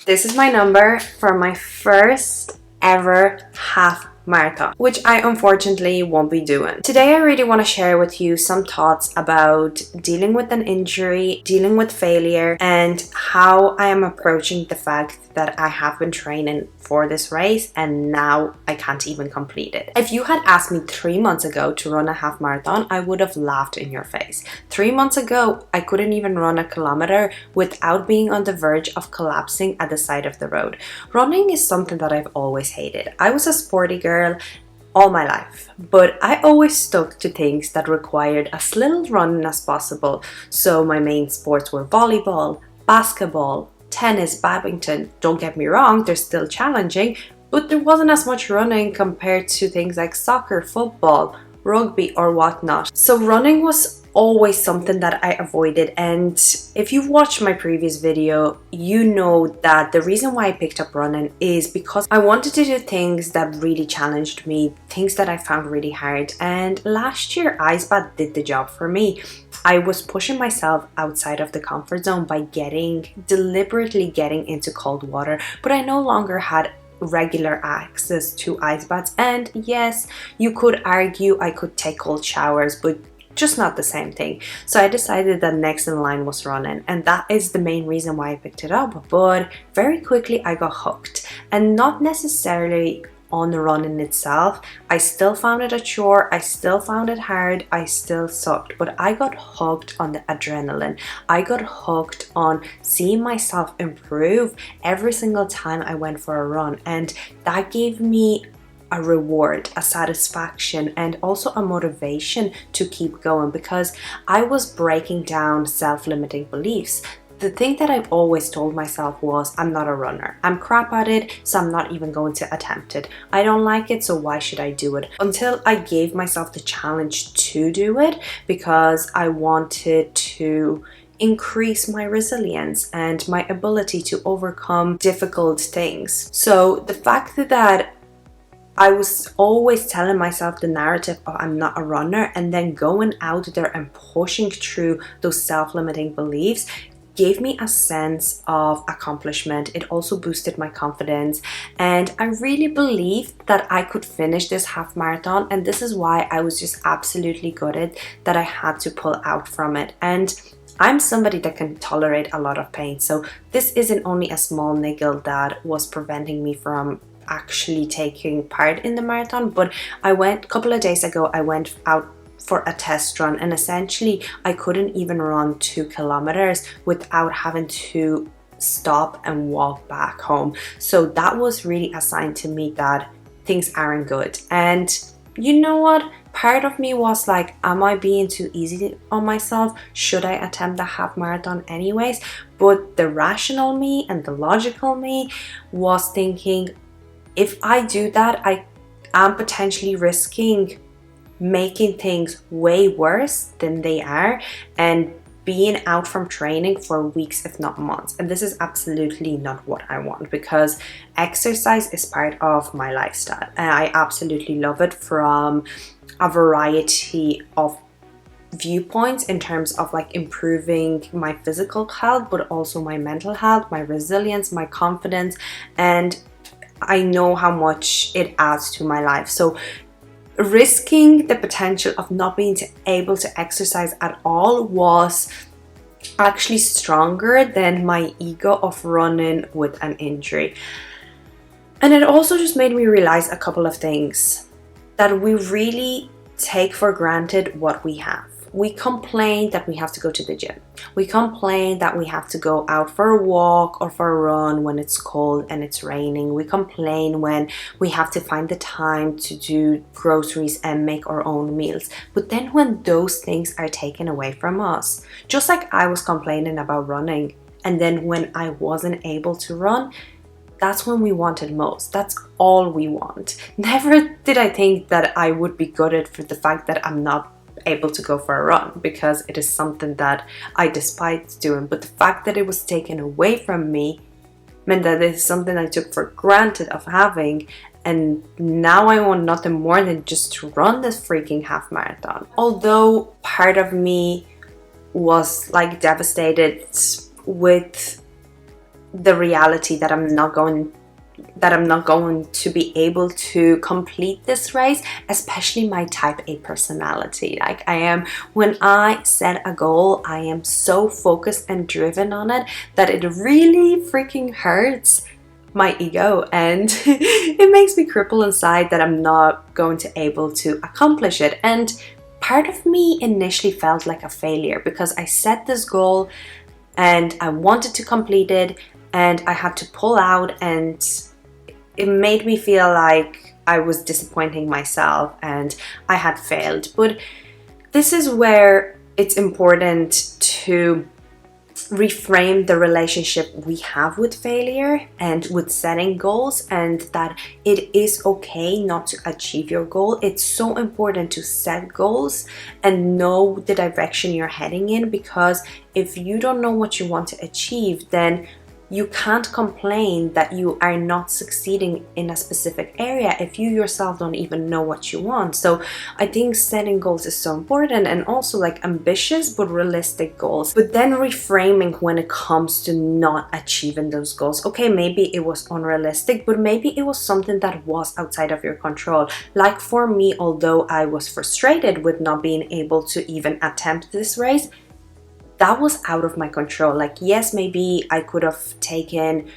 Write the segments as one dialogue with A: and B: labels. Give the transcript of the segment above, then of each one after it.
A: This is my number for my first ever half marathon, which I unfortunately won't be doing. Today I really want to share with you some thoughts about dealing with an injury, dealing with failure, and how I am approaching the fact that I have been training for this race and now I can't even complete it. If you had asked me 3 months ago to run a half marathon, I would have laughed in your face. 3 months ago, I couldn't even run a kilometer without being on the verge of collapsing at the side of the road. Running is something that I've always hated. I was a sporty girl all my life, but I always stuck to things that required as little running as possible. So my main sports were volleyball, basketball, tennis, badminton. Don't get me wrong, they're still challenging, but there wasn't as much running compared to things like soccer, football, rugby, or whatnot. So running was always something that I avoided, and if you've watched my previous video, you know that the reason why I picked up running is because I wanted to do things that really challenged me, things that I found really hard. And last year ice bath did the job for me. I was pushing myself outside of the comfort zone by deliberately getting into cold water, but I no longer had regular access to ice baths. And yes, you could argue I could take cold showers, but just not the same thing. So I decided that next in line was running, and that is the main reason why I picked it up. But very quickly I got hooked, and not necessarily on the running itself. I still found it a chore, I still found it hard, I still sucked, but I got hooked on the adrenaline. I got hooked on seeing myself improve every single time I went for a run, and that gave me a reward, a satisfaction, and also a motivation to keep going, because I was breaking down self-limiting beliefs. The thing that I've always told myself was, I'm not a runner. I'm crap at it, so I'm not even going to attempt it. I don't like it, so why should I do it? Until I gave myself the challenge to do it, because I wanted to increase my resilience and my ability to overcome difficult things. So the fact that I was always telling myself the narrative of I'm not a runner, and then going out there and pushing through those self-limiting beliefs gave me a sense of accomplishment. It also boosted my confidence, and I really believed that I could finish this half marathon, and this is why I was just absolutely gutted that I had to pull out from it. And I'm somebody that can tolerate a lot of pain, so this isn't only a small niggle that was preventing me from actually taking part in the marathon, but a couple of days ago I went out for a test run, and essentially I couldn't even run 2 kilometers without having to stop and walk back home. So that was really a sign to me that things aren't good. And you know what? Part of me was like, am I being too easy on myself? Should I attempt the half marathon anyways? But the rational me and the logical me was thinking, if I do that, I am potentially risking making things way worse than they are and being out from training for weeks, if not months. And this is absolutely not what I want, because exercise is part of my lifestyle and I absolutely love it from a variety of viewpoints in terms of like improving my physical health, but also my mental health, my resilience, my confidence, and I know how much it adds to my life. So risking the potential of not being able to exercise at all was actually stronger than my ego of running with an injury. And it also just made me realize a couple of things, that we really take for granted what we have. We complain that we have to go to the gym. We complain that we have to go out for a walk or for a run when it's cold and it's raining. We complain when we have to find the time to do groceries and make our own meals. But then when those things are taken away from us, just like I was complaining about running, and then when I wasn't able to run, that's when we wanted most. That's all we want. Never did I think that I would be gutted for the fact that I'm not able to go for a run, because it is something that I despise doing. But the fact that it was taken away from me meant that it is something I took for granted of having, and now I want nothing more than just to run this freaking half marathon. Although part of me was like devastated with the reality that I'm not going to be able to complete this race, especially my type A personality. Like I am, when I set a goal, I am so focused and driven on it that it really freaking hurts my ego, and it makes me cripple inside that I'm not going to able to accomplish it. And part of me initially felt like a failure because I set this goal and I wanted to complete it, and I had to pull out, and it made me feel like I was disappointing myself and I had failed. But this is where it's important to reframe the relationship we have with failure and with setting goals, and that it is okay not to achieve your goal. It's so important to set goals and know the direction you're heading in, because if you don't know what you want to achieve, then you can't complain that you are not succeeding in a specific area if you yourself don't even know what you want. So I think setting goals is so important, and also like ambitious but realistic goals. But then reframing when it comes to not achieving those goals. Okay, maybe it was unrealistic, but maybe it was something that was outside of your control. Like for me, although I was frustrated with not being able to even attempt this race, that was out of my control. Like, yes, maybe I could have taken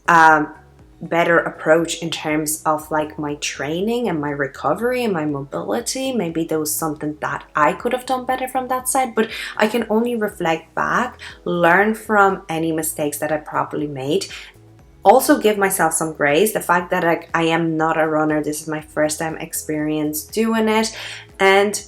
A: a better approach in terms of like my training and my recovery and my mobility. Maybe there was something that I could have done better from that side, but I can only reflect back, learn from any mistakes that I probably made. Also give myself some grace. The fact that I am not a runner, this is my first time experience doing it. And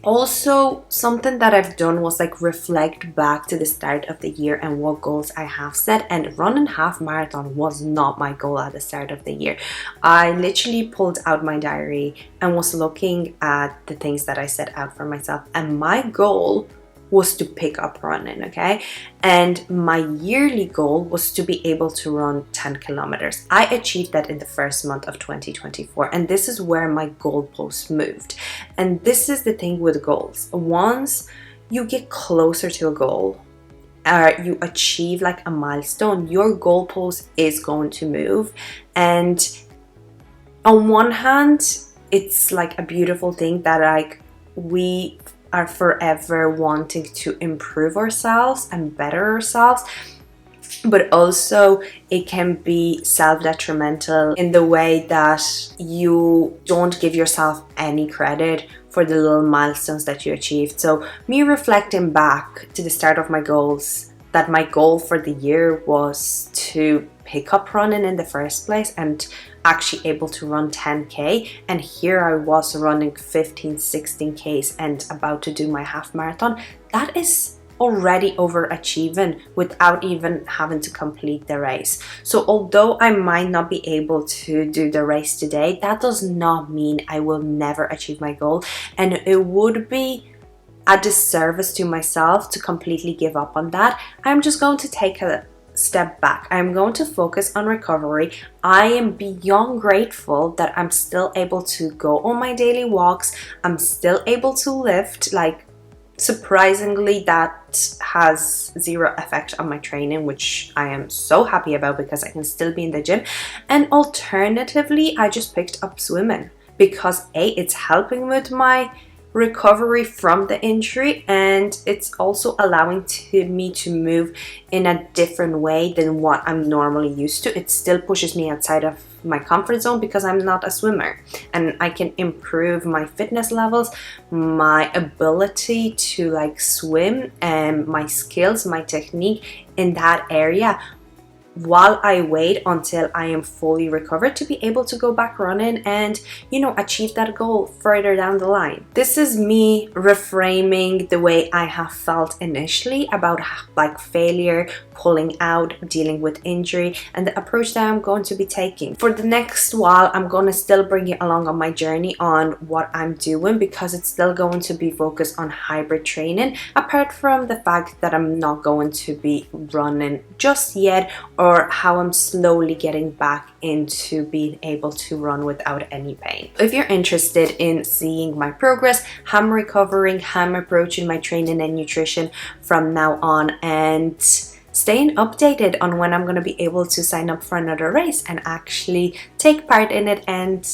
A: also, something that I've done was like reflect back to the start of the year and what goals I have set. And running half marathon was not my goal at the start of the year. I literally pulled out my diary and was looking at the things that I set out for myself. And my goal was to pick up running, okay? And my yearly goal was to be able to run 10 kilometers. I achieved that in the first month of 2024, and this is where my goalpost moved. And this is the thing with goals. Once you get closer to a goal, you achieve like a milestone, your goalpost is going to move. And on one hand, it's like a beautiful thing that like we are forever wanting to improve ourselves and better ourselves, but also it can be self-detrimental in the way that you don't give yourself any credit for the little milestones that you achieved. So me reflecting back to the start of my goals, that my goal for the year was to pick up running in the first place and actually able to run 10k, and here I was running 15-16k's and about to do my half marathon. That is already overachieving without even having to complete the race. So although I might not be able to do the race today, that does not mean I will never achieve my goal, and it would be a disservice to myself to completely give up on that. I'm just going to take a step back. I'm going to focus on recovery. I am beyond grateful that I'm still able to go on my daily walks. I'm still able to lift. Like, surprisingly, that has zero effect on my training, which I am so happy about because I can still be in the gym. And alternatively, I just picked up swimming because it's helping with my recovery from the injury, and it's also allowing me to move in a different way than what I'm normally used to. It still pushes me outside of my comfort zone because I'm not a swimmer, and I can improve my fitness levels, my ability to like swim, and my skills, my technique in that area, while I wait until I am fully recovered to be able to go back running and, you know, achieve that goal further down the line. This is me reframing the way I have felt initially about like failure, pulling out, dealing with injury, and the approach that I'm going to be taking. For the next while, I'm going to still bring you along on my journey on what I'm doing, because it's still going to be focused on hybrid training, apart from the fact that I'm not going to be running just yet, or how I'm slowly getting back into being able to run without any pain. If you're interested in seeing my progress, how I'm recovering, how I'm approaching my training and nutrition from now on, and staying updated on when I'm going to be able to sign up for another race and actually take part in it and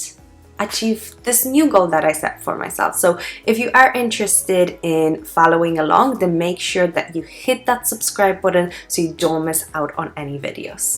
A: achieve this new goal that I set for myself. So if you are interested in following along, then make sure that you hit that subscribe button so you don't miss out on any videos.